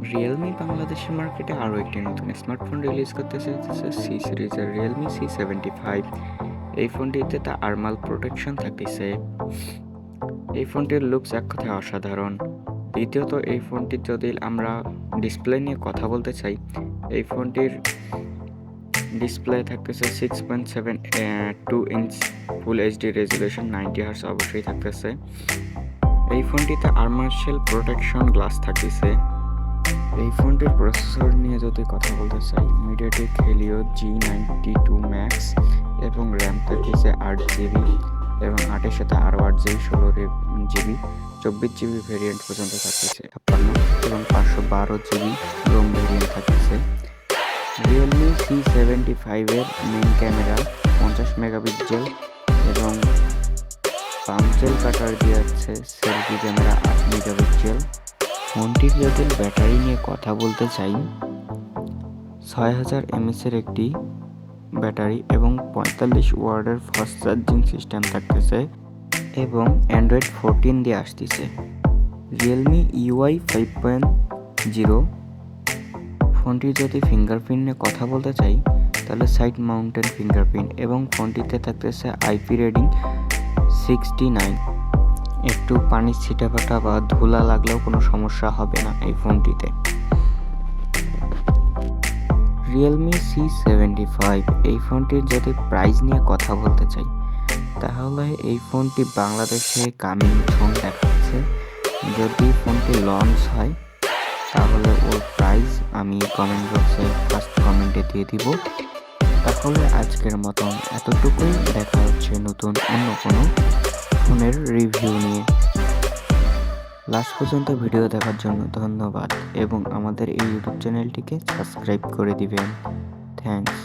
Realme বাংলাদেশের মার্কেটে আরও একটি নতুন স্মার্টফোন রিলিজ করতে চাইতেছে সি সিরিজের রিয়েলমি C75। এই ফোনটিতে তা আর্মাল প্রোটেকশন থাকতেছে। এই ফোনটির লুকস এক কথায় অসাধারণ। দ্বিতীয়ত এই ফোনটির যদি আমরা ডিসপ্লে নিয়ে কথা বলতে চাই, এই ফোনটির ডিসপ্লে থাকতেছে 6.72 inch full HD resolution, 90 hertz অবশ্যই থাকতেছে। এই ফোনটিতে আর্মার্শেল প্রোটেকশন গ্লাস থাকতেছে। এই ফোনটির প্রসেসর নিয়ে যদি কথা বলতে চাই, মিডিয়াটেক হেলিও G92 ম্যাক্স এবং র্যাম থাকতেছে 8GB এবং 8-এর সাথে আরও 8GB 16GB 24GB ভেরিয়েন্ট পর্যন্ত থাকতেছে 56 এবং 512GB রোম ভেরিয়েন্ট থাকতেছে। রিয়েলমি C75 এর মেইন ক্যামেরা 50 মেগাপিক্সেল এবং পাঞ্চেল কাটার দিয়ে আছে সেলফি ক্যামেরা 8 মেগাপিক্সেল। ফোনটির যদি ব্যাটারি নিয়ে কথা বলতে চাই, 6000 mAh একটি ব্যাটারি এবং 45 ওয়াটের ফাস্ট চার্জিং সিস্টেম থাকতেছে এবং অ্যান্ড্রয়েড 14 দিয়ে আসতেছে। Realme UI 5.0। ফোনটির যদি ফিঙ্গারপ্রিন্ট নিয়ে কথা বলতে চাই, তাহলে সাইড মাউন্টেড ফিঙ্গারপ্রিন্ট এবং ফোনটিতে থাকতেছে IP রেটিং 69। একটু পানির ছিটাফাটা বা ধুলা লাগলেও কোনো সমস্যা হবে না এই ফোনটিতে। রিয়েলমি C75 এই ফোনটির যদি প্রাইস নিয়ে কথা বলতে চাই, তাহলে এই ফোনটি বাংলাদেশে কামিং সুন দেখাচ্ছে। যদি ফোনটি লঞ্চ হয় তাহলে ওর প্রাইস আমি কমেন্ট বক্সে ফার্স্ট কমেন্টে দিয়ে দিব। তাহলে আজকের মতন এতটুকুই, দেখা হচ্ছে নতুন অন্য কোনো ফোনের রিভিউ নিয়ে। লাস্ট পর্যন্ত ভিডিও দেখার জন্য ধন্যবাদ এবং আমাদের এই ইউটিউব চ্যানেলটিকে সাবস্ক্রাইব করে দিবেন। থ্যাঙ্কস।